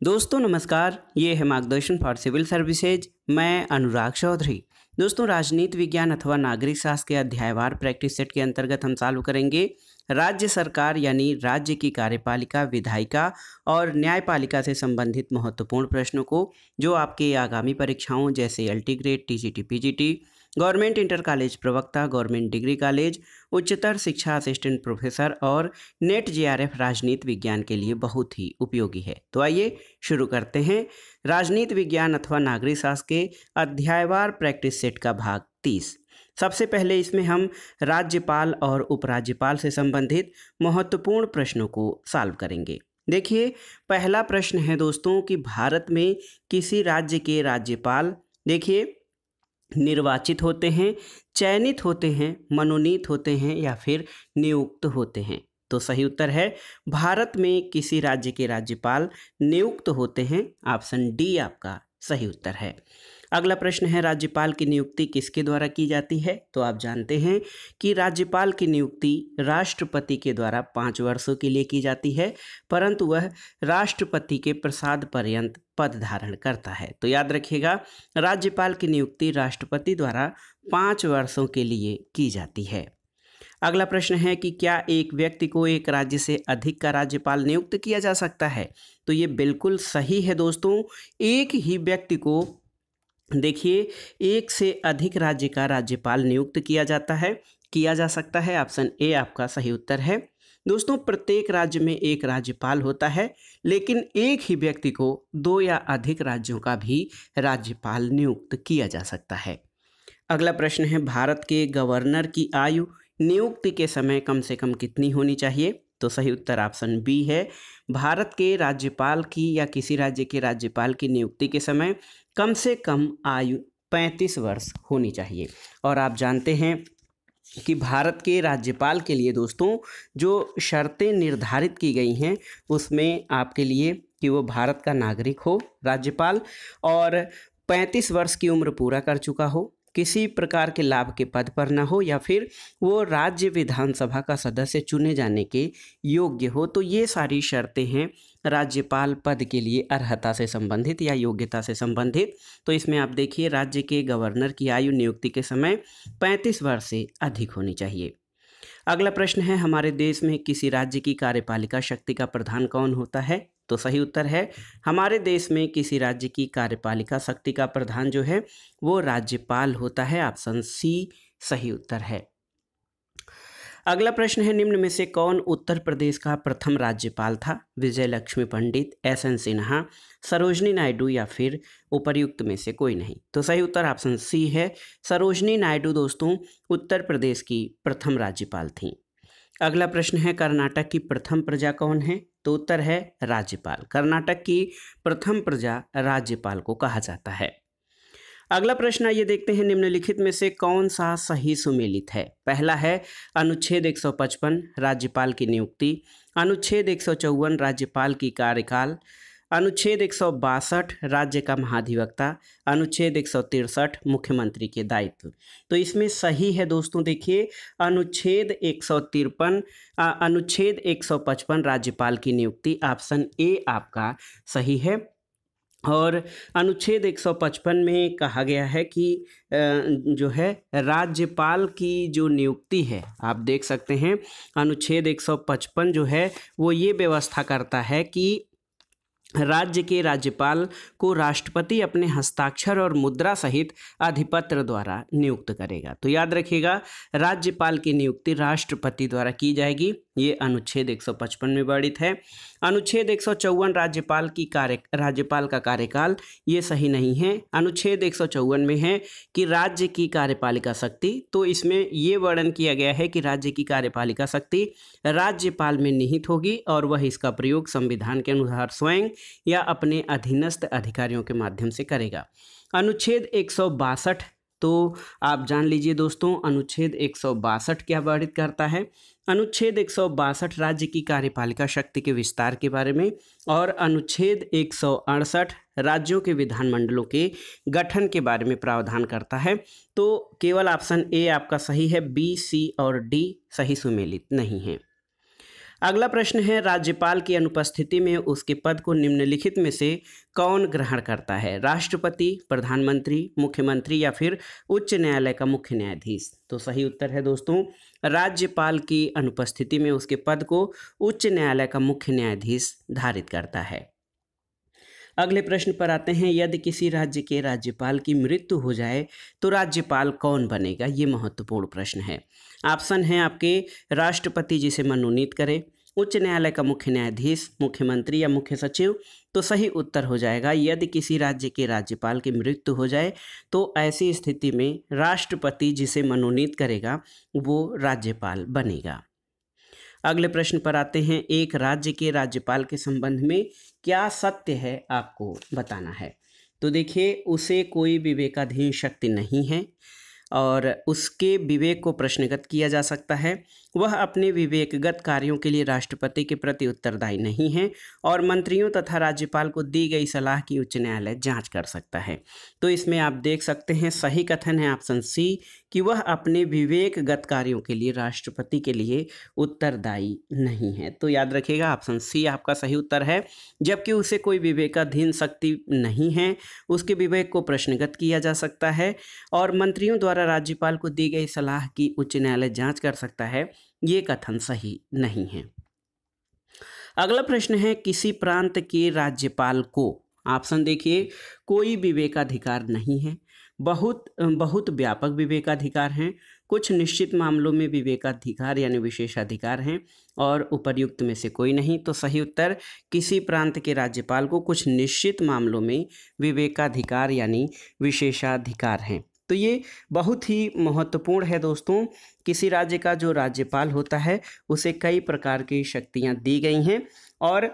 दोस्तों नमस्कार, ये है मार्गदर्शन फॉर सिविल सर्विसेज। मैं अनुराग चौधरी। दोस्तों, राजनीति विज्ञान अथवा नागरिक शास्त्र के अध्यायवार प्रैक्टिस सेट के अंतर्गत हम चालू करेंगे राज्य सरकार यानी राज्य की कार्यपालिका, विधायिका और न्यायपालिका से संबंधित महत्वपूर्ण प्रश्नों को, जो आपके आगामी परीक्षाओं जैसे LT grade, TGT, PGT, government inter college प्रवक्ता, गवर्नमेंट डिग्री कॉलेज, उच्चतर शिक्षा असिस्टेंट प्रोफेसर और नेट जेआरएफ राजनीति विज्ञान के लिए बहुत ही उपयोगी है। तो आइए शुरू करते हैं राजनीति विज्ञान अथवा नागरिक शास्त्र के अध्यायवार प्रैक्टिस सेट का भाग 30। सबसे पहले इसमें हम राज्यपाल और उपराज्यपाल से संबंधित महत्वपूर्ण प्रश्नों को सॉल्व करेंगे। देखिए, पहला प्रश्न है दोस्तों कि भारत में किसी राज्य के राज्यपाल देखिए निर्वाचित होते हैं, चयनित होते हैं, मनोनीत होते हैं या फिर नियुक्त होते हैं। तो सही उत्तर है भारत में किसी राज्य के राज्यपाल नियुक्त होते हैं। ऑप्शन डी आपका सही उत्तर है। अगला प्रश्न है राज्यपाल की नियुक्ति किसके द्वारा की जाती है? तो आप जानते हैं कि राज्यपाल की नियुक्ति राष्ट्रपति के द्वारा 5 वर्षों के लिए की जाती है, परंतु वह राष्ट्रपति के प्रसाद पर्यंत पद धारण करता है। तो याद रखिएगा, राज्यपाल की नियुक्ति राष्ट्रपति द्वारा 5 वर्षों के लिए की जाती है। अगला प्रश्न है कि क्या एक व्यक्ति को एक राज्य से अधिक का राज्यपाल नियुक्त किया जा सकता है? तो ये बिल्कुल सही है दोस्तों। एक ही व्यक्ति को देखिए एक से अधिक राज्य का राज्यपाल नियुक्त किया जा सकता है। ऑप्शन ए आपका सही उत्तर है। दोस्तों, प्रत्येक राज्य में एक राज्यपाल होता है, लेकिन एक ही व्यक्ति को 2 या अधिक राज्यों का भी राज्यपाल नियुक्त किया जा सकता है। अगला प्रश्न है भारत के गवर्नर की आयु नियुक्ति के समय कम से कम कितनी होनी चाहिए? तो सही उत्तर ऑप्शन बी है। भारत के राज्यपाल की या किसी राज्य के राज्यपाल की नियुक्ति के समय कम से कम आयु 35 वर्ष होनी चाहिए। और आप जानते हैं कि भारत के राज्यपाल के लिए दोस्तों जो शर्तें निर्धारित की गई हैं उसमें आपके लिए कि वो भारत का नागरिक हो राज्यपाल, और 35 वर्ष की उम्र पूरा कर चुका हो, किसी प्रकार के लाभ के पद पर न हो, या फिर वो राज्य विधानसभा का सदस्य चुने जाने के योग्य हो। तो ये सारी शर्तें हैं राज्यपाल पद के लिए अर्हता से संबंधित या योग्यता से संबंधित। तो इसमें आप देखिए राज्य के गवर्नर की आयु नियुक्ति के समय 35 वर्ष से अधिक होनी चाहिए। अगला प्रश्न है हमारे देश में किसी राज्य की कार्यपालिका शक्ति का प्रधान कौन होता है? तो सही उत्तर है हमारे देश में किसी राज्य की कार्यपालिका शक्ति का प्रधान जो है वो राज्यपाल होता है। ऑप्शन सी सही उत्तर है। अगला प्रश्न है निम्न में से कौन उत्तर प्रदेश का प्रथम राज्यपाल था? विजय लक्ष्मी पंडित, एसएन सिन्हा, सरोजनी नायडू या फिर उपर्युक्त में से कोई नहीं? तो सही उत्तर ऑप्शन सी है। सरोजनी नायडू दोस्तों उत्तर प्रदेश की प्रथम राज्यपाल थीं। अगला प्रश्न है कर्नाटक की प्रथम प्रजा कौन है? तो उत्तर है राज्यपाल। कर्नाटक की प्रथम प्रजा राज्यपाल को कहा जाता है। अगला प्रश्न ये देखते हैं निम्नलिखित में से कौन सा सही सुमेलित है? पहला है अनुच्छेद 155 राज्यपाल की नियुक्ति, अनुच्छेद 154 राज्यपाल की कार्यकाल, अनुच्छेद 162 राज्य का महाधिवक्ता, अनुच्छेद 163 मुख्यमंत्री के दायित्व। तो इसमें सही है दोस्तों देखिए अनुच्छेद 155 राज्यपाल की नियुक्ति। ऑप्शन ए आपका सही है। और अनुच्छेद 155 में कहा गया है कि जो है राज्यपाल की जो नियुक्ति है, आप देख सकते हैं अनुच्छेद 155 जो है वो ये व्यवस्था करता है कि राज्य के राज्यपाल को राष्ट्रपति अपने हस्ताक्षर और मुद्रा सहित अधिपत्र द्वारा नियुक्त करेगा। तो याद रखिएगा राज्यपाल की नियुक्ति राष्ट्रपति द्वारा की जाएगी। ये अनुच्छेद 155 में वर्णित है। अनुच्छेद 154 राज्यपाल का कार्यकाल ये सही नहीं है। अनुच्छेद 154 में है कि राज्य की कार्यपालिका शक्ति, तो इसमें ये वर्णन किया गया है कि राज्य की कार्यपालिका शक्ति राज्यपाल में निहित होगी और वह इसका प्रयोग संविधान के अनुसार स्वयं या अपने अधीनस्थ अधिकारियों के माध्यम से करेगा। अनुच्छेद 162 तो आप जान लीजिए दोस्तों अनुच्छेद 162 क्या वर्णित करता है? अनुच्छेद 162 राज्य की कार्यपालिका शक्ति के विस्तार के बारे में, और अनुच्छेद 168 राज्यों के विधानमंडलों के गठन के बारे में प्रावधान करता है। तो केवल ऑप्शन ए आपका सही है, बी, सी और डी सही सुमेलित नहीं है। अगला प्रश्न है, राज्यपाल की अनुपस्थिति में उसके पद को निम्नलिखित में से कौन ग्रहण करता है? राष्ट्रपति, प्रधानमंत्री, मुख्यमंत्री या फिर उच्च न्यायालय का मुख्य न्यायाधीश? तो सही उत्तर है दोस्तों, राज्यपाल की अनुपस्थिति में उसके पद को उच्च न्यायालय का मुख्य न्यायाधीश धारित करता है। अगले प्रश्न पर आते हैं, यदि किसी राज्य के राज्यपाल की मृत्यु हो जाए तो राज्यपाल कौन बनेगा? ये महत्वपूर्ण प्रश्न है। ऑप्शन है आपके, राष्ट्रपति जिसे मनोनीत करे, उच्च न्यायालय का मुख्य न्यायाधीश, मुख्यमंत्री या मुख्य सचिव। तो सही उत्तर हो जाएगा, यदि किसी राज्य के राज्यपाल की मृत्यु हो जाए तो ऐसी स्थिति में राष्ट्रपति जिसे मनोनीत करेगा वो राज्यपाल बनेगा। अगले प्रश्न पर आते हैं, एक राज्य के राज्यपाल के संबंध में क्या सत्य है आपको बताना है। तो देखिए, उसे कोई विवेकाधीन शक्ति नहीं है और उसके विवेक को प्रश्नगत किया जा सकता है। वह अपने विवेकगत कार्यों के लिए राष्ट्रपति के प्रति उत्तरदायी नहीं है और मंत्रियों तथा राज्यपाल को दी गई सलाह की उच्च न्यायालय जांच कर सकता है। तो इसमें आप देख सकते हैं सही कथन है ऑप्शन सी कि वह अपने विवेकगत कार्यों के लिए राष्ट्रपति के लिए उत्तरदायी नहीं है। तो याद रखिएगा, ऑप्शन सी आपका सही उत्तर है। जबकि उसे कोई विवेकाधीन शक्ति नहीं है, उसके विवेक को प्रश्नगत किया जा सकता है और मंत्रियों द्वारा राज्यपाल को दी गई सलाह की उच्च न्यायालय जांच कर सकता है, ये कथन सही नहीं है। अगला प्रश्न है, किसी प्रांत के राज्यपाल को, ऑप्शन देखिए, कोई विवेकाधिकार नहीं है, बहुत व्यापक विवेकाधिकार हैं, कुछ निश्चित मामलों में विवेकाधिकार यानी विशेषाधिकार हैं और उपर्युक्त में से कोई नहीं। तो सही उत्तर, किसी प्रांत के राज्यपाल को कुछ निश्चित मामलों में विवेकाधिकार यानी विशेषाधिकार हैं। तो ये बहुत ही महत्वपूर्ण है दोस्तों। किसी राज्य का जो राज्यपाल होता है उसे कई प्रकार की शक्तियां दी गई हैं और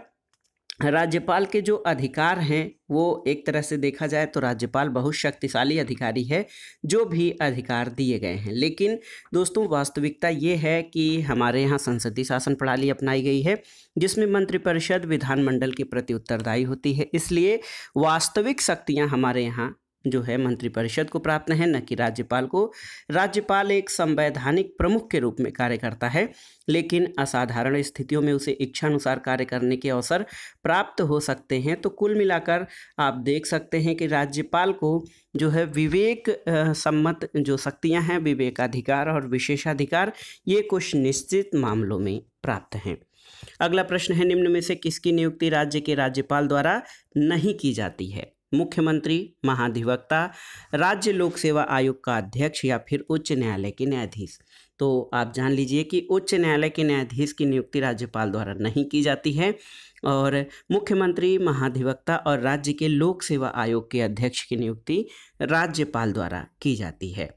राज्यपाल के जो अधिकार हैं वो एक तरह से देखा जाए तो राज्यपाल बहुत शक्तिशाली अधिकारी है जो भी अधिकार दिए गए हैं। लेकिन दोस्तों, वास्तविकता ये है कि हमारे यहाँ संसदीय शासन प्रणाली अपनाई गई है जिसमें मंत्रिपरिषद विधानमंडल के प्रति उत्तरदायी होती है। इसलिए वास्तविक शक्तियाँ हमारे यहाँ जो है मंत्रिपरिषद को प्राप्त है, न कि राज्यपाल को। राज्यपाल एक संवैधानिक प्रमुख के रूप में कार्य करता है, लेकिन असाधारण स्थितियों में उसे इच्छानुसार कार्य करने के अवसर प्राप्त हो सकते हैं। तो कुल मिलाकर आप देख सकते हैं कि राज्यपाल को जो है विवेक सम्मत जो शक्तियां हैं, विवेकाधिकार और विशेषाधिकार, ये कुछ निश्चित मामलों में प्राप्त हैं। अगला प्रश्न है, निम्न में से किसकी नियुक्ति राज्य के राज्यपाल द्वारा नहीं की जाती है? मुख्यमंत्री, महाधिवक्ता, राज्य लोक सेवा आयोग का अध्यक्ष या फिर उच्च न्यायालय के न्यायाधीश? तो आप जान लीजिए कि उच्च न्यायालय के न्यायाधीश की नियुक्ति राज्यपाल द्वारा नहीं की जाती है और मुख्यमंत्री, महाधिवक्ता और राज्य के लोक सेवा आयोग के अध्यक्ष की नियुक्ति राज्यपाल द्वारा की जाती है।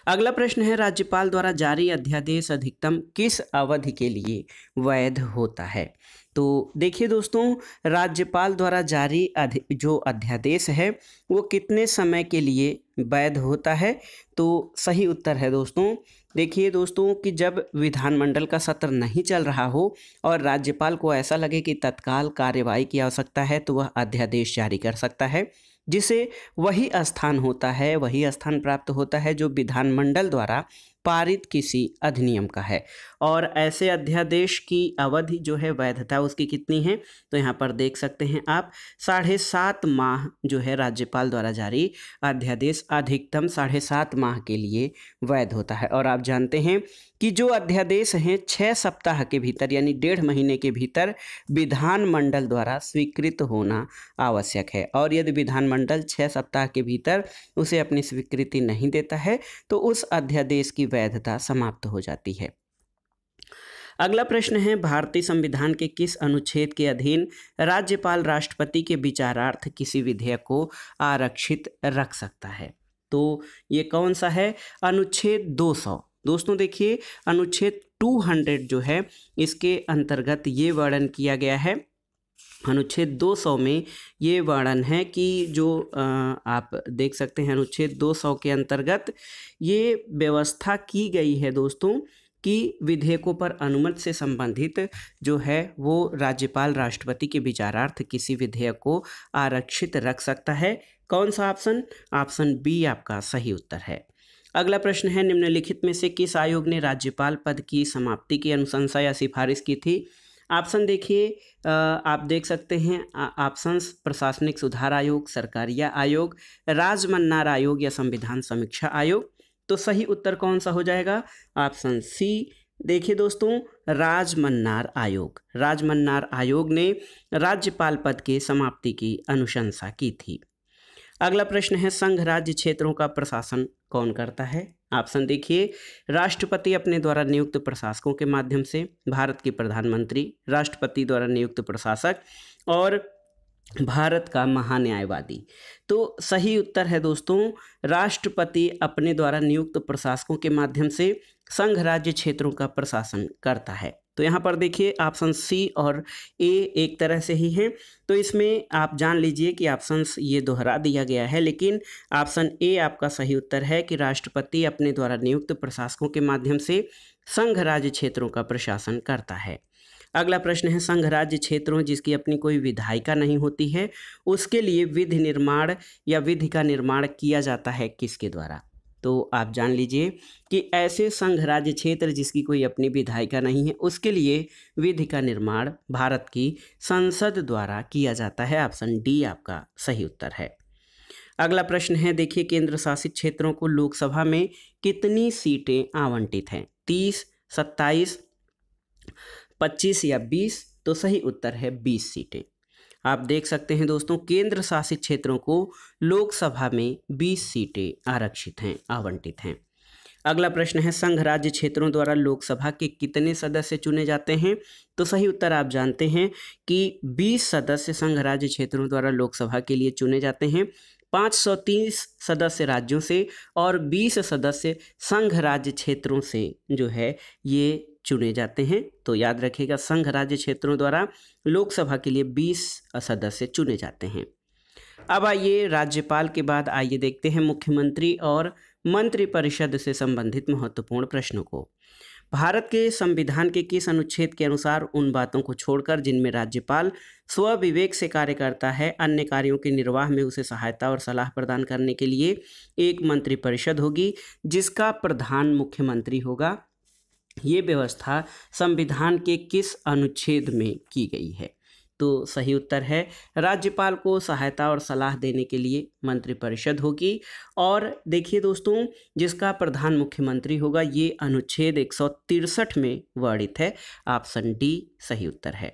अगला प्रश्न है, राज्यपाल द्वारा जारी अध्यादेश अधिकतम किस अवधि के लिए वैध होता है? तो देखिए दोस्तों, राज्यपाल द्वारा जारी जो अध्यादेश है वो कितने समय के लिए वैध होता है? तो सही उत्तर है दोस्तों, देखिए दोस्तों कि जब विधानमंडल का सत्र नहीं चल रहा हो और राज्यपाल को ऐसा लगे कि तत्काल कार्यवाही की आवश्यकता है तो वह अध्यादेश जारी कर सकता है, जिसे वही स्थान प्राप्त होता है जो विधानमंडल द्वारा पारित किसी अधिनियम का है। और ऐसे अध्यादेश की अवधि जो है वैधता उसकी कितनी है? तो यहाँ पर देख सकते हैं आप, 7.5 माह जो है राज्यपाल द्वारा जारी अध्यादेश अधिकतम 7.5 माह के लिए वैध होता है। और आप जानते हैं कि जो अध्यादेश हैं 6 सप्ताह के भीतर यानी 1.5 महीने के भीतर विधानमंडल द्वारा स्वीकृत होना आवश्यक है और यदि विधानमंडल 6 सप्ताह के भीतर उसे अपनी स्वीकृति नहीं देता है तो उस अध्यादेश की वैधता समाप्त हो जाती है। अगला प्रश्न है, भारतीय संविधान के किस अनुच्छेद के अधीन राज्यपाल राष्ट्रपति के विचारार्थ किसी विधेयक को आरक्षित रख सकता है? तो ये कौन सा है? अनुच्छेद 200। दोस्तों देखिए, अनुच्छेद 200 जो है इसके अंतर्गत ये वर्णन किया गया है। अनुच्छेद 200 में ये वर्णन है कि जो आप देख सकते हैं अनुच्छेद 200 के अंतर्गत ये व्यवस्था की गई है दोस्तों कि विधेयकों पर अनुमति से संबंधित जो है वो राज्यपाल राष्ट्रपति के विचारार्थ किसी विधेयक को आरक्षित रख सकता है। कौन सा ऑप्शन? ऑप्शन बी आपका सही उत्तर है। अगला प्रश्न है, निम्नलिखित में से किस आयोग ने राज्यपाल पद की समाप्ति की अनुशंसा या सिफारिश की थी? ऑप्शन देखिए, आप देख सकते हैं ऑप्शंस प्रशासनिक सुधार आयोग, सरकारिया आयोग, राजमन्नार आयोग या संविधान समीक्षा आयोग। तो सही उत्तर कौन सा हो जाएगा? Option C. देखिए दोस्तों, राजमन्नार आयोग, राजमन्नार आयोग ने राज्यपाल पद के समाप्ति की अनुशंसा की थी। अगला प्रश्न है, संघ राज्य क्षेत्रों का प्रशासन कौन करता है? ऑप्शन देखिए, राष्ट्रपति अपने द्वारा नियुक्त प्रशासकों के माध्यम से, भारत के प्रधानमंत्री, राष्ट्रपति द्वारा नियुक्त प्रशासक और भारत का महान्यायवादी। तो सही उत्तर है दोस्तों, राष्ट्रपति अपने द्वारा नियुक्त प्रशासकों के माध्यम से संघ राज्य क्षेत्रों का प्रशासन करता है। तो यहाँ पर देखिए ऑप्शन सी और ए एक तरह से ही हैं, तो इसमें आप जान लीजिए कि ऑप्शंस ये दोहरा दिया गया है, लेकिन ऑप्शन ए आपका सही उत्तर है कि राष्ट्रपति अपने द्वारा नियुक्त प्रशासकों के माध्यम से संघ राज्य क्षेत्रों का प्रशासन करता है। अगला प्रश्न है, संघ राज्य क्षेत्रों जिसकी अपनी कोई विधायिका नहीं होती है, उसके लिए विधि निर्माण या विधि का निर्माण किया जाता है किसके द्वारा? तो आप जान लीजिए कि ऐसे संघ राज्य क्षेत्र जिसकी कोई अपनी विधायिका नहीं है, उसके लिए विधि का निर्माण भारत की संसद द्वारा किया जाता है। ऑप्शन डी आपका सही उत्तर है। अगला प्रश्न है, देखिए केंद्र शासित क्षेत्रों को लोकसभा में कितनी सीटें आवंटित हैं? 30, 27, 25 या 20? तो सही उत्तर है 20 सीटें। आप देख सकते हैं दोस्तों, केंद्र शासित क्षेत्रों को लोकसभा में 20 सीटें आरक्षित हैं, आवंटित हैं। अगला प्रश्न है, संघ राज्य क्षेत्रों द्वारा लोकसभा के कितने सदस्य चुने जाते हैं? तो सही उत्तर आप जानते हैं कि 20 सदस्य संघ राज्य क्षेत्रों द्वारा लोकसभा के लिए चुने जाते हैं। 530 सदस्य राज्यों से और 20 सदस्य संघ राज्य क्षेत्रों से जो है ये चुने जाते हैं। तो याद रखिएगा, संघ राज्य क्षेत्रों द्वारा लोकसभा के लिए 20 सदस्य चुने जाते हैं। अब आइए राज्यपाल के बाद आइए देखते हैं मुख्यमंत्री और मंत्रिपरिषद से संबंधित महत्वपूर्ण प्रश्नों को। भारत के संविधान के किस अनुच्छेद के अनुसार उन बातों को छोड़कर जिनमें राज्यपाल स्वविवेक से कार्य करता है, अन्य कार्यों के निर्वाह में उसे सहायता और सलाह प्रदान करने के लिए एक मंत्रिपरिषद होगी जिसका प्रधान मुख्यमंत्री होगा? ये व्यवस्था संविधान के किस अनुच्छेद में की गई है? तो सही उत्तर है, राज्यपाल को सहायता और सलाह देने के लिए मंत्रिपरिषद होगी। और देखिए दोस्तों, जिसका प्रधान मुख्यमंत्री होगा ये अनुच्छेद 163 में वर्णित है। ऑप्शन डी सही उत्तर है।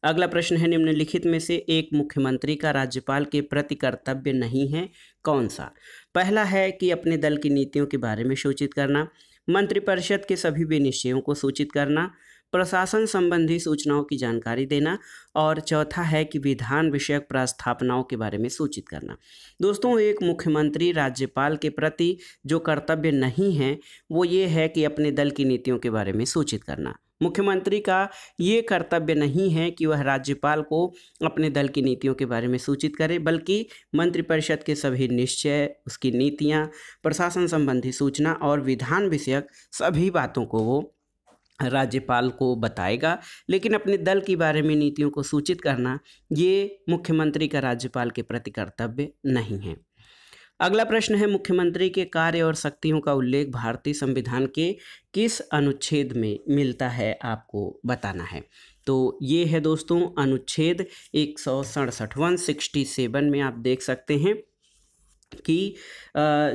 अगला प्रश्न है, निम्नलिखित में से एक मुख्यमंत्री का राज्यपाल के प्रति कर्तव्य नहीं है, कौन सा? पहला है कि अपने दल की नीतियों के बारे में सूचित करना, मंत्रिपरिषद के सभी विनिश्चयों को सूचित करना, प्रशासन संबंधी सूचनाओं की जानकारी देना, और चौथा है कि विधान विषयक प्रस्थापनाओं के बारे में सूचित करना। दोस्तों, एक मुख्यमंत्री राज्यपाल के प्रति जो कर्तव्य नहीं है वो ये है कि अपने दल की नीतियों के बारे में सूचित करना। मुख्यमंत्री का ये कर्तव्य नहीं है कि वह राज्यपाल को अपने दल की नीतियों के बारे में सूचित करे, बल्कि मंत्रिपरिषद के सभी निश्चय, उसकी नीतियाँ, प्रशासन संबंधी सूचना और विधान विषयक सभी बातों को वो राज्यपाल को बताएगा। लेकिन अपने दल के बारे में नीतियों को सूचित करना ये मुख्यमंत्री का राज्यपाल के प्रति कर्तव्य नहीं है। अगला प्रश्न है, मुख्यमंत्री के कार्य और शक्तियों का उल्लेख भारतीय संविधान के किस अनुच्छेद में मिलता है, आपको बताना है। तो ये है दोस्तों अनुच्छेद 167 167 में आप देख सकते हैं कि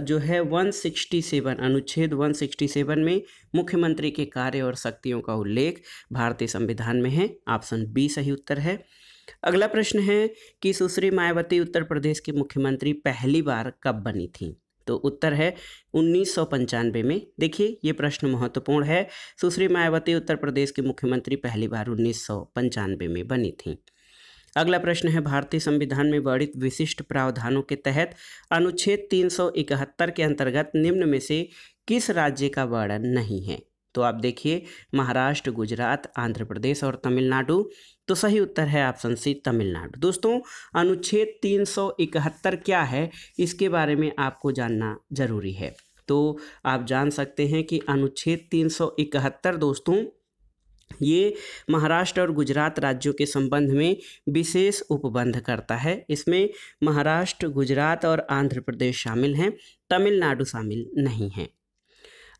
जो है 167 अनुच्छेद 167 में मुख्यमंत्री के कार्य और शक्तियों का उल्लेख भारतीय संविधान में है। ऑप्शन बी सही उत्तर है। अगला प्रश्न है कि सुश्री मायावती उत्तर प्रदेश के मुख्यमंत्री पहली बार कब बनी थी? तो उत्तर है 1995 में। देखिए ये प्रश्न महत्वपूर्ण है। सुश्री मायावती उत्तर प्रदेश के मुख्यमंत्री पहली बार 1995 में बनी थी। अगला प्रश्न है, भारतीय संविधान में वर्णित विशिष्ट प्रावधानों के तहत अनुच्छेद 371 के अंतर्गत निम्न में से किस राज्य का वर्णन नहीं है? तो आप देखिए, महाराष्ट्र, गुजरात, आंध्र प्रदेश और तमिलनाडु। तो सही उत्तर है ऑप्शन सी तमिलनाडु। दोस्तों, अनुच्छेद 371 क्या है इसके बारे में आपको जानना जरूरी है। तो आप जान सकते हैं कि अनुच्छेद 371 दोस्तों ये महाराष्ट्र और गुजरात राज्यों के संबंध में विशेष उपबंध करता है। इसमें महाराष्ट्र, गुजरात और आंध्र प्रदेश शामिल हैं, तमिलनाडु शामिल नहीं है।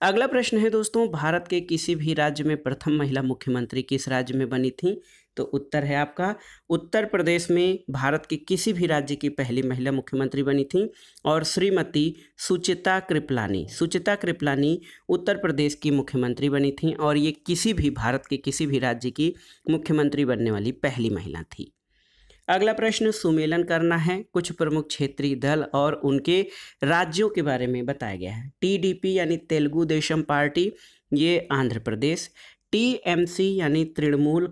अगला प्रश्न है दोस्तों, भारत के किसी भी राज्य में प्रथम महिला मुख्यमंत्री किस राज्य में बनी थी? तो उत्तर है आपका उत्तर प्रदेश में भारत के किसी भी राज्य की पहली महिला मुख्यमंत्री बनी थी और श्रीमती सुचिता कृपलानी उत्तर प्रदेश की मुख्यमंत्री बनी थी और ये भारत के किसी भी राज्य की मुख्यमंत्री बनने वाली पहली महिला थी। अगला प्रश्न, सुमेलन करना है। कुछ प्रमुख क्षेत्रीय दल और उनके राज्यों के बारे में बताया गया है। टीडीपी यानी तेलुगु देशम पार्टी, ये आंध्र प्रदेश। टीएमसी यानी तृणमूल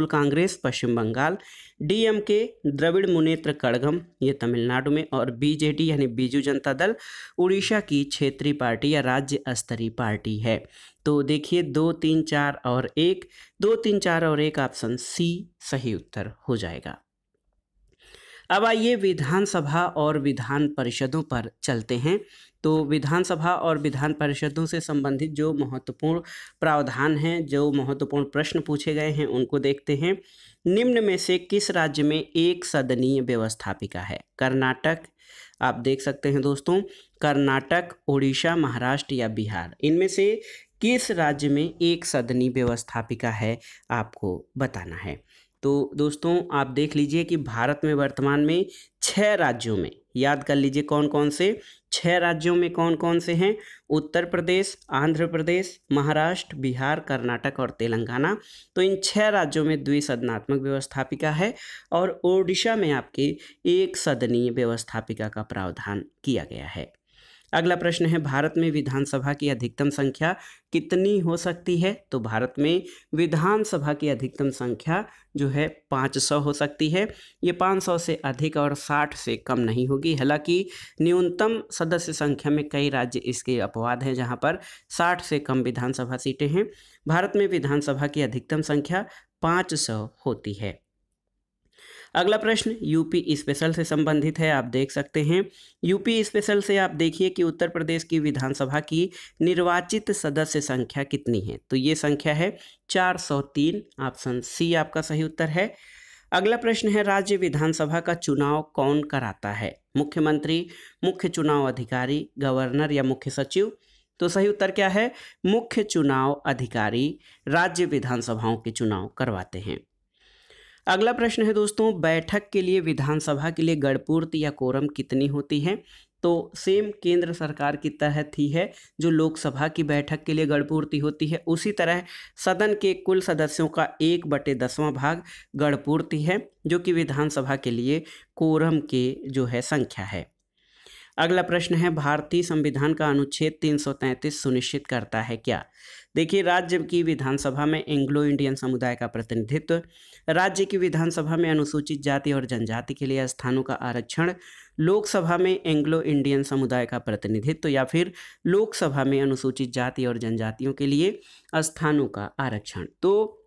कांग्रेस, पश्चिम बंगाल। डीएमके द्रविड़ मुनेत्र कड़गम, ये तमिलनाडु में। और बीजेडी यानी बीजू जनता दल उड़ीसा की क्षेत्रीय पार्टी या राज्य स्तरीय पार्टी है। तो देखिए 2, 3, 4 और 1, 2, 3, 4 और 1 ऑप्शन सी सही उत्तर हो जाएगा। अब आइए विधानसभा और विधान परिषदों पर चलते हैं। तो विधानसभा और विधान परिषदों से संबंधित जो महत्वपूर्ण प्रावधान हैं, जो महत्वपूर्ण प्रश्न पूछे गए हैं, उनको देखते हैं। निम्न में से किस राज्य में एक सदनीय व्यवस्थापिका है? कर्नाटक, आप देख सकते हैं दोस्तों, कर्नाटक, उड़ीसा, महाराष्ट्र या बिहार, इनमें से किस राज्य में एक सदनीय व्यवस्थापिका है, आपको बताना है। तो दोस्तों आप देख लीजिए कि भारत में वर्तमान में 6 राज्यों में, याद कर लीजिए कौन कौन से 6 राज्यों में कौन कौन से हैं? उत्तर प्रदेश, आंध्र प्रदेश, महाराष्ट्र, बिहार, कर्नाटक और तेलंगाना। तो इन 6 राज्यों में द्विसदनात्मक व्यवस्थापिका है और ओडिशा में आपके एक सदनीय व्यवस्थापिका का प्रावधान किया गया है। अगला प्रश्न है, भारत में विधानसभा की अधिकतम संख्या कितनी हो सकती है? तो भारत में विधानसभा की अधिकतम संख्या जो है 500 हो सकती है। ये 500 से अधिक और 60 से कम नहीं होगी। हालांकि न्यूनतम सदस्य संख्या में कई राज्य इसके अपवाद हैं जहां पर 60 से कम विधानसभा सीटें हैं। भारत में विधानसभा की अधिकतम संख्या 500 होती है। अगला प्रश्न यूपी स्पेशल से संबंधित है, आप देख सकते हैं। यूपी स्पेशल से आप देखिए कि उत्तर प्रदेश की विधानसभा की निर्वाचित सदस्य संख्या कितनी है? तो ये संख्या है 403, ऑप्शन सी आपका सही उत्तर है। अगला प्रश्न है, राज्य विधानसभा का चुनाव कौन कराता है? मुख्यमंत्री, मुख्य चुनाव अधिकारी, गवर्नर या मुख्य सचिव? तो सही उत्तर क्या है? मुख्य चुनाव अधिकारी राज्य विधानसभाओं के चुनाव करवाते हैं। अगला प्रश्न है दोस्तों, बैठक के लिए विधानसभा के लिए गणपूर्ति या कोरम कितनी होती है? तो सेम केंद्र सरकार की तहत ही है, जो लोकसभा की बैठक के लिए गणपूर्ति होती है, उसी तरह सदन के कुल सदस्यों का 1/10वां भाग गणपूर्ति है, जो कि विधानसभा के लिए कोरम के जो है संख्या है। अगला प्रश्न है, भारतीय संविधान का अनुच्छेद 333 सुनिश्चित करता है क्या? देखिए, राज्य की विधानसभा में एंग्लो इंडियन समुदाय का प्रतिनिधित्व, राज्य की विधानसभा में अनुसूचित जाति और जनजाति के लिए स्थानों का आरक्षण, लोकसभा में एंग्लो इंडियन समुदाय का प्रतिनिधित्व या फिर लोकसभा में अनुसूचित जाति और जनजातियों के लिए स्थानों का आरक्षण। तो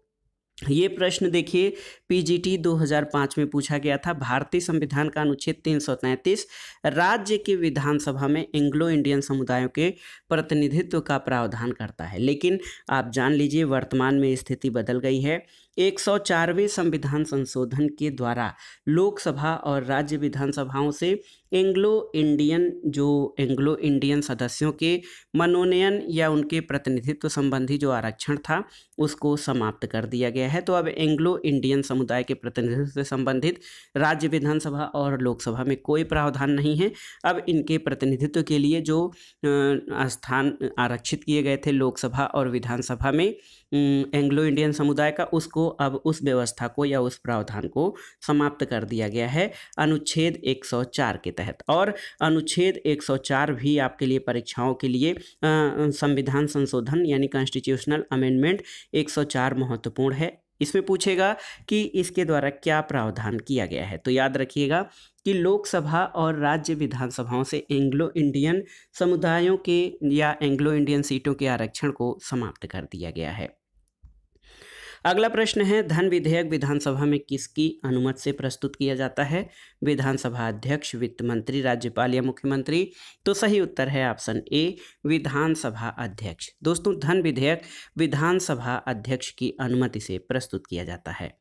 ये प्रश्न देखिए पीजीटी 2005 में पूछा गया था। भारतीय संविधान का अनुच्छेद 333 राज्य की विधानसभा में एंग्लो इंडियन समुदायों के प्रतिनिधित्व का प्रावधान करता है, लेकिन आप जान लीजिए वर्तमान में स्थिति बदल गई है। 104वें संविधान संशोधन के द्वारा लोकसभा और राज्य विधानसभाओं से एंग्लो इंडियन सदस्यों के मनोनयन या उनके प्रतिनिधित्व संबंधी जो आरक्षण था उसको समाप्त कर दिया गया है। तो अब एंग्लो इंडियन समुदाय के प्रतिनिधित्व से संबंधित राज्य विधानसभा और लोकसभा में कोई प्रावधान नहीं है। अब इनके प्रतिनिधित्व के लिए जो स्थान आरक्षित किए गए थे लोकसभा और विधानसभा में एंग्लो इंडियन समुदाय का, उसको अब उस व्यवस्था को या उस प्रावधान को समाप्त कर दिया गया है अनुच्छेद 104 के तहत। और अनुच्छेद 104 भी आपके लिए परीक्षाओं के लिए संविधान संशोधन यानी कॉन्स्टिट्यूशनल अमेंडमेंट 104 महत्वपूर्ण है। इसमें पूछेगा कि इसके द्वारा क्या प्रावधान किया गया है। तो याद रखिएगा कि लोकसभा और राज्य विधानसभाओं से एंग्लो इंडियन समुदायों के या एंग्लो इंडियन सीटों के आरक्षण को समाप्त कर दिया गया है। अगला प्रश्न है, धन विधेयक विधानसभा में किसकी अनुमति से प्रस्तुत किया जाता है? विधानसभा अध्यक्ष, वित्त मंत्री, राज्यपाल या मुख्यमंत्री? तो सही उत्तर है ऑप्शन ए, विधानसभा अध्यक्ष। दोस्तों, धन विधेयक विधानसभा अध्यक्ष की अनुमति से प्रस्तुत किया जाता है।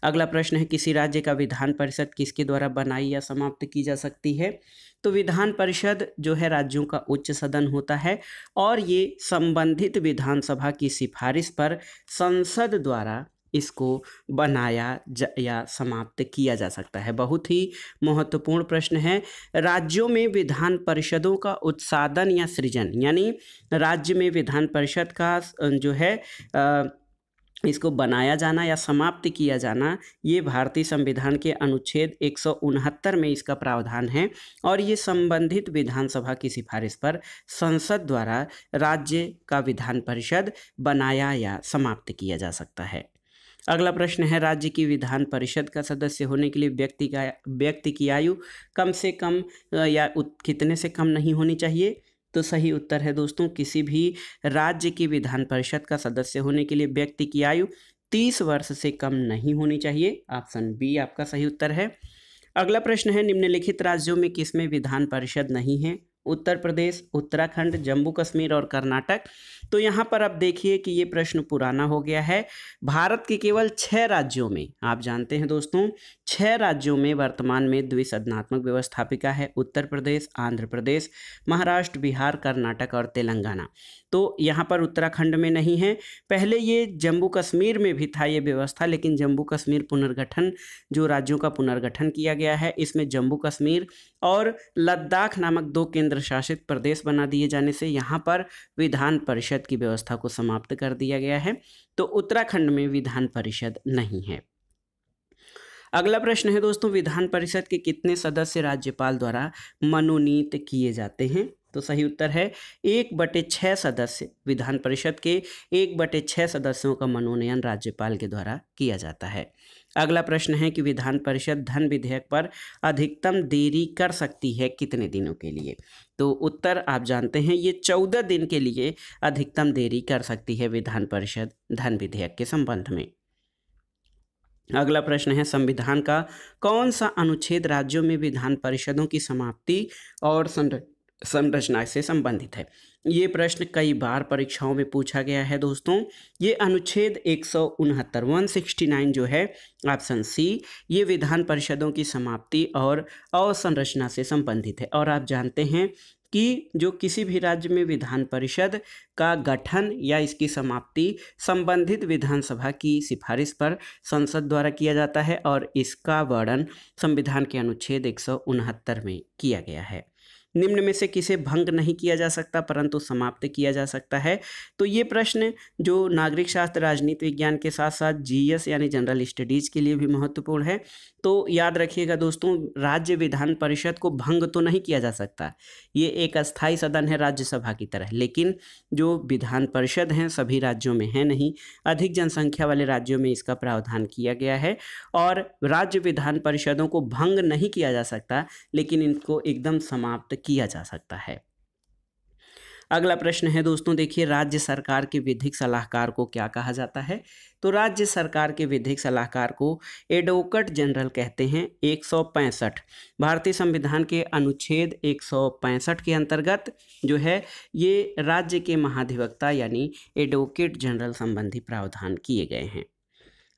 अगला प्रश्न है, किसी राज्य का विधान परिषद किसके द्वारा बनाई या समाप्त की जा सकती है? तो विधान परिषद जो है राज्यों का उच्च सदन होता है और ये संबंधित विधानसभा की सिफारिश पर संसद द्वारा इसको बनाया या समाप्त किया जा सकता है। बहुत ही महत्वपूर्ण प्रश्न है। राज्यों में विधान परिषदों का उत्सादन या सृजन, यानी राज्य में विधान परिषद का जो है इसको बनाया जाना या समाप्त किया जाना, ये भारतीय संविधान के अनुच्छेद 169 में इसका प्रावधान है और ये संबंधित विधानसभा की सिफारिश पर संसद द्वारा राज्य का विधान परिषद बनाया या समाप्त किया जा सकता है। अगला प्रश्न है, राज्य की विधान परिषद का सदस्य होने के लिए व्यक्ति की आयु कम से कम या कितने से कम नहीं होनी चाहिए? तो सही उत्तर है दोस्तों, किसी भी राज्य की विधान परिषद का सदस्य होने के लिए व्यक्ति की आयु 30 वर्ष से कम नहीं होनी चाहिए। ऑप्शन बी आपका सही उत्तर है। अगला प्रश्न है, निम्नलिखित राज्यों में किसमें विधान परिषद नहीं है? उत्तर प्रदेश, उत्तराखंड, जम्मू कश्मीर और कर्नाटक। तो यहाँ पर अब देखिए कि ये प्रश्न पुराना हो गया है। भारत के केवल 6 राज्यों में, आप जानते हैं दोस्तों, 6 राज्यों में वर्तमान में द्विसदनात्मक व्यवस्थापिका है। उत्तर प्रदेश, आंध्र प्रदेश, महाराष्ट्र, बिहार, कर्नाटक और तेलंगाना। तो यहाँ पर उत्तराखंड में नहीं है। पहले ये जम्मू कश्मीर में भी था ये व्यवस्था, लेकिन जम्मू कश्मीर पुनर्गठन, जो राज्यों का पुनर्गठन किया गया है, इसमें जम्मू कश्मीर और लद्दाख नामक 2 केंद्र शासित प्रदेश बना दिए जाने से यहाँ पर विधान परिषद की व्यवस्था को समाप्त कर दिया गया है। तो उत्तराखंड में विधान परिषद नहीं है। अगला प्रश्न है दोस्तों, विधान परिषद के कितने सदस्य राज्यपाल द्वारा मनोनीत किए जाते हैं? तो सही उत्तर है 1/6 सदस्य। विधान परिषद के 1/6 सदस्यों का मनोनयन राज्यपाल के द्वारा किया जाता है। अगला प्रश्न है कि विधान परिषद धन विधेयक पर अधिकतम देरी कर सकती है कितने दिनों के लिए? तो उत्तर आप जानते हैं, ये 14 दिन के लिए अधिकतम देरी कर सकती है विधान परिषद धन विधेयक के संबंध में। अगला प्रश्न है, संविधान का कौन सा अनुच्छेद राज्यों में विधान परिषदों की समाप्ति और संरचना से संबंधित है? ये प्रश्न कई बार परीक्षाओं में पूछा गया है दोस्तों। ये अनुच्छेद 169 169 जो है ऑप्शन सी, ये विधान परिषदों की समाप्ति और अवसंरचना से संबंधित है। और आप जानते हैं कि जो किसी भी राज्य में विधान परिषद का गठन या इसकी समाप्ति संबंधित विधानसभा की सिफारिश पर संसद द्वारा किया जाता है और इसका वर्णन संविधान के अनुच्छेद 169 में किया गया है। निम्न में से किसे भंग नहीं किया जा सकता परंतु समाप्त किया जा सकता है? तो ये प्रश्न जो नागरिक शास्त्र, राजनीति विज्ञान के साथ साथ जीएस यानी जनरल स्टडीज के लिए भी महत्वपूर्ण है। तो याद रखिएगा दोस्तों, राज्य विधान परिषद को भंग तो नहीं किया जा सकता, ये एक अस्थायी सदन है राज्यसभा की तरह, लेकिन जो विधान परिषद हैं सभी राज्यों में है नहीं, अधिक जनसंख्या वाले राज्यों में इसका प्रावधान किया गया है और राज्य विधान परिषदों को भंग नहीं किया जा सकता, लेकिन इनको एकदम समाप्त किया जा सकता है। अगला प्रश्न है दोस्तों, देखिए, राज्य सरकार के विधिक सलाहकार को क्या कहा जाता है? तो राज्य सरकार के विधिक सलाहकार को एडवोकेट जनरल कहते हैं। 165 भारतीय संविधान के अनुच्छेद 165 के अंतर्गत जो है ये राज्य के महाधिवक्ता यानी एडवोकेट जनरल संबंधी प्रावधान किए गए हैं।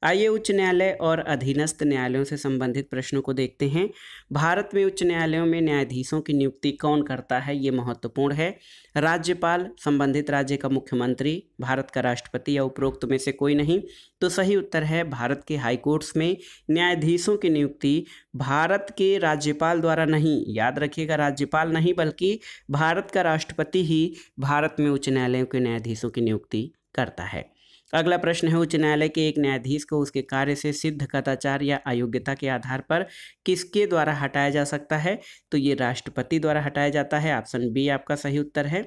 आइए उच्च न्यायालय और अधीनस्थ न्यायालयों से संबंधित प्रश्नों को देखते हैं। भारत में उच्च न्यायालयों में न्यायाधीशों की नियुक्ति कौन करता है? ये महत्वपूर्ण है। राज्यपाल, संबंधित राज्य का मुख्यमंत्री, भारत का राष्ट्रपति या उपरोक्त में से कोई नहीं? तो सही उत्तर है, भारत के हाईकोर्ट्स में न्यायाधीशों की नियुक्ति भारत के राज्यपाल द्वारा नहीं, याद रखिएगा, राज्यपाल नहीं बल्कि भारत का राष्ट्रपति ही भारत में उच्च न्यायालयों के न्यायाधीशों की नियुक्ति करता है। अगला प्रश्न है, उच्च न्यायालय के एक न्यायाधीश को उसके कार्य से सिद्ध कदाचार या अयोग्यता के आधार पर किसके द्वारा हटाया जा सकता है? तो ये राष्ट्रपति द्वारा हटाया जाता है। ऑप्शन बी आपका सही उत्तर है।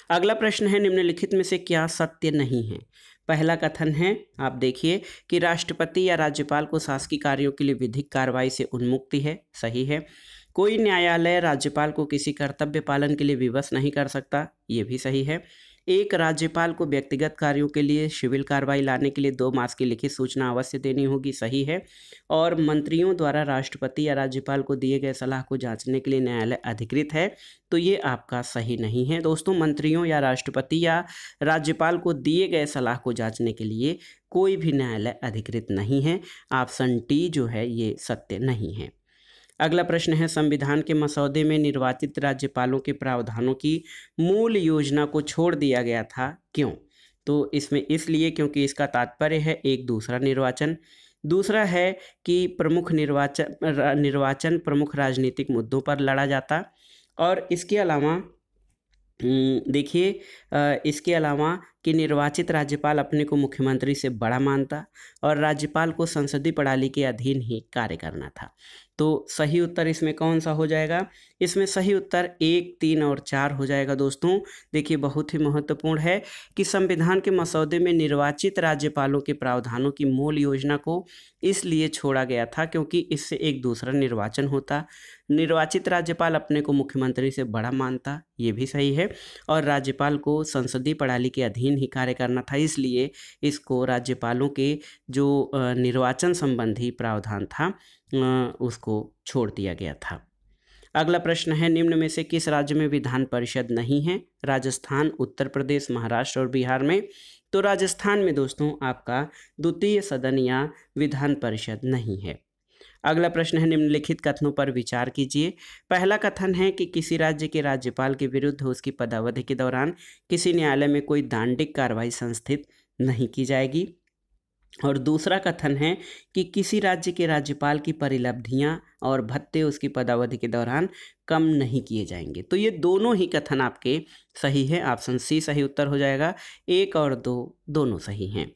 अगला प्रश्न है, निम्नलिखित में से क्या सत्य नहीं है? पहला कथन है, आप देखिए, कि राष्ट्रपति या राज्यपाल को शासकीय कार्यों के लिए विधिक कार्रवाई से उन्मुक्ति है, सही है। कोई न्यायालय राज्यपाल को किसी कर्तव्य पालन के लिए विवश नहीं कर सकता, ये भी सही है। एक राज्यपाल को व्यक्तिगत कार्यों के लिए सिविल कार्रवाई लाने के लिए 2 मास की लिखित सूचना अवश्य देनी होगी, सही है। और मंत्रियों द्वारा राष्ट्रपति या राज्यपाल को दिए गए सलाह को जांचने के लिए न्यायालय अधिकृत है, तो ये आपका सही नहीं है दोस्तों। मंत्रियों या राष्ट्रपति या राज्यपाल को दिए गए सलाह को जांचने के लिए कोई भी न्यायालय अधिकृत नहीं है। ऑप्शन डी जो है ये सत्य नहीं है। अगला प्रश्न है, संविधान के मसौदे में निर्वाचित राज्यपालों के प्रावधानों की मूल योजना को छोड़ दिया गया था, क्यों? तो इसमें इसलिए क्योंकि इसका तात्पर्य है एक दूसरा निर्वाचन, दूसरा है कि निर्वाचन प्रमुख राजनीतिक मुद्दों पर लड़ा जाता, और इसके अलावा देखिए इसके अलावा कि निर्वाचित राज्यपाल अपने को मुख्यमंत्री से बड़ा मानता और राज्यपाल को संसदीय प्रणाली के अधीन ही कार्य करना था। तो सही उत्तर इसमें कौन सा हो जाएगा? इसमें सही उत्तर 1, 3 और 4 हो जाएगा दोस्तों। देखिए बहुत ही महत्वपूर्ण है कि संविधान के मसौदे में निर्वाचित राज्यपालों के प्रावधानों की मूल योजना को इसलिए छोड़ा गया था क्योंकि इससे एक दूसरा निर्वाचन होता, निर्वाचित राज्यपाल अपने को मुख्यमंत्री से बड़ा मानता, ये भी सही है, और राज्यपाल को संसदीय प्रणाली के अधीन ही कार्य करना था, इसलिए इसको राज्यपालों के जो निर्वाचन संबंधी प्रावधान था उसको छोड़ दिया गया था। अगला प्रश्न है, निम्न में से किस राज्य में विधान परिषद नहीं है? राजस्थान, उत्तर प्रदेश, महाराष्ट्र और बिहार में। तो राजस्थान में दोस्तों आपका द्वितीय सदन या विधान परिषद नहीं है। अगला प्रश्न है, निम्नलिखित कथनों पर विचार कीजिए। पहला कथन है कि किसी राज्य के राज्यपाल के विरुद्ध उसकी पदावधि के दौरान किसी न्यायालय में कोई दंडिक कार्रवाई संस्थित नहीं की जाएगी, और दूसरा कथन है कि किसी राज्य के राज्यपाल की परिलब्धियां और भत्ते उसकी पदावधि के दौरान कम नहीं किए जाएंगे। तो ये दोनों ही कथन आपके सही है, ऑप्शन सी सही उत्तर हो जाएगा। 1 और 2 दोनों सही हैं।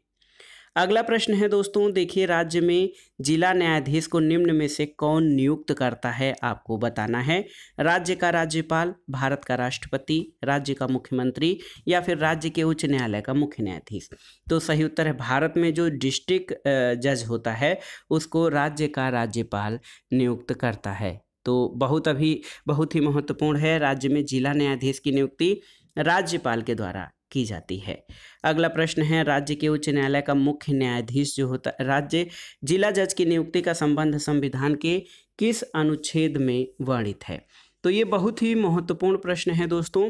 अगला प्रश्न है दोस्तों, देखिए राज्य में जिला न्यायाधीश को निम्न में से कौन नियुक्त करता है? आपको बताना है। राज्य का राज्यपाल, भारत का राष्ट्रपति, राज्य का मुख्यमंत्री या फिर राज्य के उच्च न्यायालय का मुख्य न्यायाधीश। तो सही उत्तर है भारत में जो डिस्ट्रिक्ट जज होता है उसको राज्य का राज्यपाल नियुक्त करता है। तो बहुत ही महत्वपूर्ण है, राज्य में जिला न्यायाधीश की नियुक्ति राज्यपाल के द्वारा की जाती है। अगला प्रश्न है, राज्य के उच्च न्यायालय का मुख्य न्यायाधीश जो होता है, राज्य जिला जज की नियुक्ति का संबंध संविधान के किस अनुच्छेद में वर्णित है? तो ये बहुत ही महत्वपूर्ण प्रश्न है दोस्तों।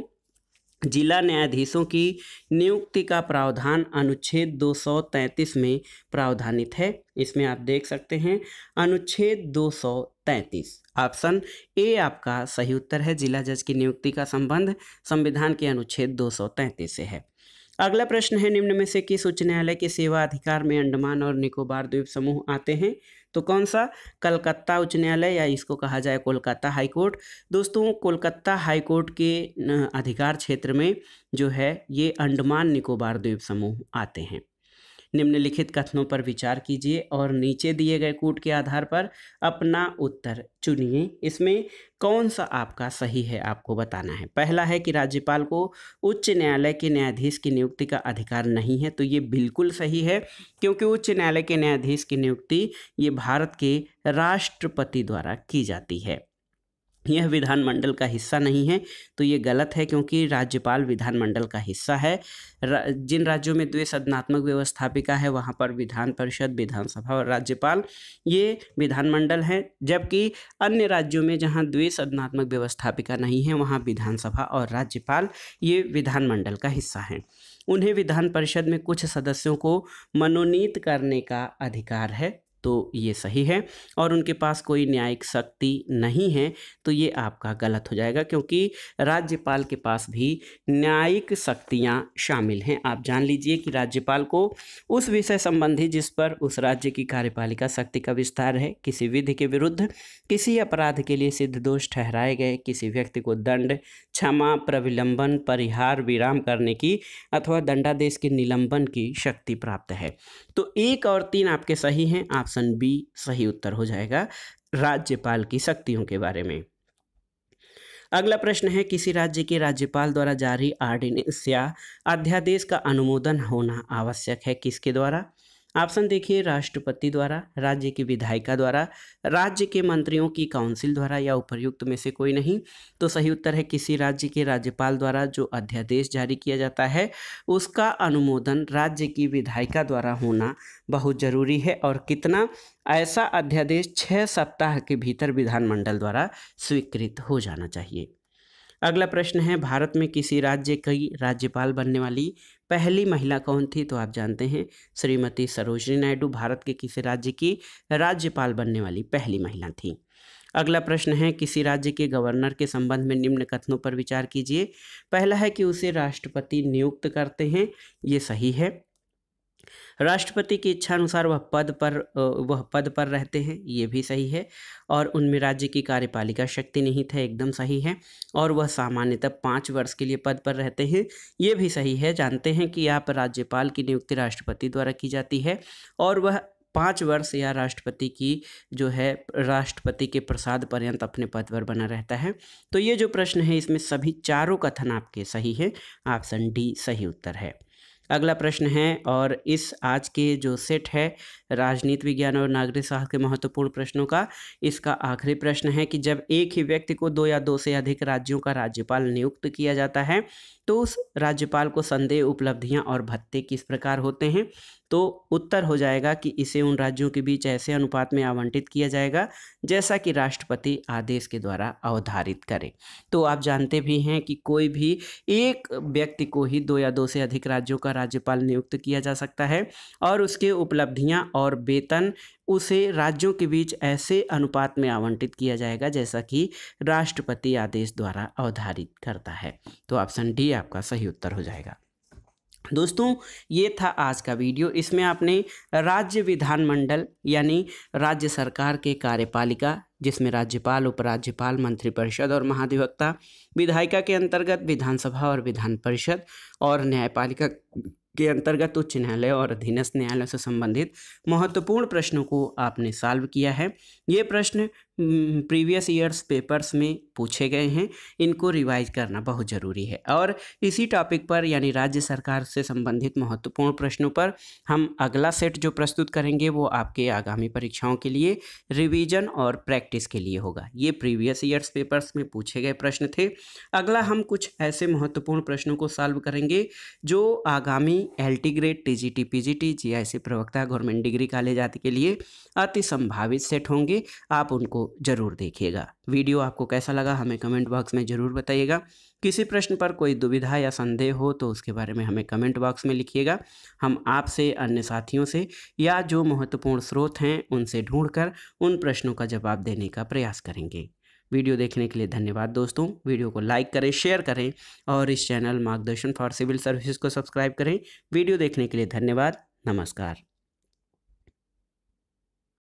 जिला न्यायाधीशों की नियुक्ति का प्रावधान अनुच्छेद 233 में प्रावधानित है। इसमें आप देख सकते हैं अनुच्छेद 233, ऑप्शन ए आपका सही उत्तर है। जिला जज की नियुक्ति का संबंध संविधान के अनुच्छेद 233 से है। अगला प्रश्न है, निम्न में से किस उच्च न्यायालय के सेवा अधिकार में अंडमान और निकोबार द्वीप समूह आते हैं? तो कौन सा? कलकत्ता उच्च न्यायालय या इसको कहा जाए कोलकाता हाई कोर्ट। दोस्तों कोलकाता हाई कोर्ट के अधिकार क्षेत्र में जो है ये अंडमान निकोबार द्वीप समूह आते हैं। निम्नलिखित कथनों पर विचार कीजिए और नीचे दिए गए कूट के आधार पर अपना उत्तर चुनिए। इसमें कौन सा आपका सही है आपको बताना है। पहला है कि राज्यपाल को उच्च न्यायालय के न्यायाधीश की नियुक्ति का अधिकार नहीं है, तो ये बिल्कुल सही है क्योंकि उच्च न्यायालय के न्यायाधीश की नियुक्ति ये भारत के राष्ट्रपति द्वारा की जाती है। यह विधानमंडल का हिस्सा नहीं है, तो ये गलत है क्योंकि राज्यपाल विधानमंडल का हिस्सा है। जिन राज्यों में द्विसदनात्मक व्यवस्थापिका है वहाँ पर विधान परिषद, विधानसभा और राज्यपाल ये विधानमंडल है, जबकि अन्य राज्यों में जहाँ द्विसदनात्मक व्यवस्थापिका नहीं है वहाँ विधानसभा और राज्यपाल ये विधानमंडल का हिस्सा हैं। उन्हें विधान परिषद में कुछ सदस्यों को मनोनीत करने का अधिकार है, तो ये सही है, और उनके पास कोई न्यायिक शक्ति नहीं है, तो ये आपका गलत हो जाएगा क्योंकि राज्यपाल के पास भी न्यायिक शक्तियां शामिल हैं। आप जान लीजिए कि राज्यपाल को उस विषय संबंधी जिस पर उस राज्य की कार्यपालिका शक्ति का विस्तार है, किसी विधि के विरुद्ध किसी अपराध के लिए सिद्ध दोष ठहराए गए किसी व्यक्ति को दंड, क्षमा, प्रविलंबन, परिहार, विराम करने की अथवा दंडादेश के निलंबन की शक्ति प्राप्त है। तो 1 और 3 आपके सही हैं, ऑप्शन बी सही उत्तर हो जाएगा राज्यपाल की शक्तियों के बारे में। अगला प्रश्न है, किसी राज्य के राज्यपाल द्वारा जारी ऑर्डिनेंस या अध्यादेश का अनुमोदन होना आवश्यक है, किसके द्वारा? ऑप्शन देखिए, राष्ट्रपति द्वारा, राज्य की विधायिका द्वारा, राज्य के मंत्रियों की काउंसिल द्वारा या उपर्युक्त में से कोई नहीं। तो सही उत्तर है किसी राज्य के राज्यपाल द्वारा जो अध्यादेश जारी किया जाता है उसका अनुमोदन राज्य की विधायिका द्वारा होना बहुत जरूरी है। और कितना, ऐसा अध्यादेश 6 सप्ताह के भीतर विधानमंडल द्वारा स्वीकृत हो जाना चाहिए। अगला प्रश्न है, भारत में किसी राज्य की राज्यपाल बनने वाली पहली महिला कौन थी? तो आप जानते हैं श्रीमती सरोजिनी नायडू भारत के किसी राज्य की राज्यपाल बनने वाली पहली महिला थी। अगला प्रश्न है, किसी राज्य के गवर्नर के संबंध में निम्न कथनों पर विचार कीजिए। पहला है कि उसे राष्ट्रपति नियुक्त करते हैं, ये सही है। राष्ट्रपति की इच्छा अनुसार वह पद पर रहते हैं, ये भी सही है। और उनमें राज्य की कार्यपालिका शक्ति निहित है, एकदम सही है। और वह सामान्यतः 5 वर्ष के लिए पद पर रहते हैं, ये भी सही है। जानते हैं कि आप राज्यपाल की नियुक्ति राष्ट्रपति द्वारा की जाती है और वह 5 वर्ष या राष्ट्रपति की जो है राष्ट्रपति के प्रसाद पर्यंत अपने पद पर बना रहता है। तो ये जो प्रश्न है इसमें सभी चारों कथन आपके सही है, ऑप्शन डी सही उत्तर है। अगला प्रश्न है, और इस आज के जो सेट है राजनीति विज्ञान और नागरिक शास्त्र के महत्वपूर्ण प्रश्नों का, इसका आखिरी प्रश्न है कि जब एक ही व्यक्ति को 2 या 2 से अधिक राज्यों का राज्यपाल नियुक्त किया जाता है तो उस राज्यपाल को संदेह, उपलब्धियां और भत्ते किस प्रकार होते हैं? तो उत्तर हो जाएगा कि इसे उन राज्यों के बीच ऐसे अनुपात में आवंटित किया जाएगा जैसा कि राष्ट्रपति आदेश के द्वारा अवधारित करे। तो आप जानते भी हैं कि कोई भी एक व्यक्ति को ही 2 या 2 से अधिक राज्यों का राज्यपाल नियुक्त किया जा सकता है और उसके उपलब्धियां और वेतन उसे राज्यों के बीच ऐसे अनुपात में आवंटित किया जाएगा जैसा कि राष्ट्रपति आदेश द्वारा अवधारित करता है। तो ऑप्शन डी आपका सही उत्तर हो जाएगा। दोस्तों, ये था आज का वीडियो। इसमें आपने राज्य विधानमंडल यानी राज्य सरकार के कार्यपालिका, जिसमें राज्यपाल, उपराज्यपाल, मंत्रिपरिषद और महाधिवक्ता, विधायिका के अंतर्गत विधानसभा और विधान परिषद, और न्यायपालिका के अंतर्गत उच्च न्यायालय और अधीनस्थ न्यायालय से संबंधित महत्वपूर्ण प्रश्नों को आपने सॉल्व किया है। ये प्रश्न प्रीवियस ईयर्स पेपर्स में पूछे गए हैं, इनको रिवाइज करना बहुत ज़रूरी है। और इसी टॉपिक पर यानी राज्य सरकार से संबंधित महत्वपूर्ण प्रश्नों पर हम अगला सेट जो प्रस्तुत करेंगे वो आपके आगामी परीक्षाओं के लिए रिवीजन और प्रैक्टिस के लिए होगा। ये प्रीवियस ईयर्स पेपर्स में पूछे गए प्रश्न थे। अगला हम कुछ ऐसे महत्वपूर्ण प्रश्नों को सॉल्व करेंगे जो आगामी LT grade, TGT, PGT, GIC प्रवक्ता, गवर्नमेंट डिग्री कॉलेज आदि के लिए अति संभावित सेट होंगे। आप उनको जरूर देखिएगा। वीडियो आपको कैसा लगा हमें कमेंट बॉक्स में जरूर बताइएगा। किसी प्रश्न पर कोई दुविधा या संदेह हो तो उसके बारे में हमें कमेंट बॉक्स में लिखिएगा। हम आपसे, अन्य साथियों से या जो महत्वपूर्ण स्रोत हैं उनसे ढूंढकर उन प्रश्नों का जवाब देने का प्रयास करेंगे। वीडियो देखने के लिए धन्यवाद दोस्तों। वीडियो को लाइक करें, शेयर करें और इस चैनल मार्गदर्शन फॉर सिविल सर्विसेज को सब्सक्राइब करें। वीडियो देखने के लिए धन्यवाद। नमस्कार।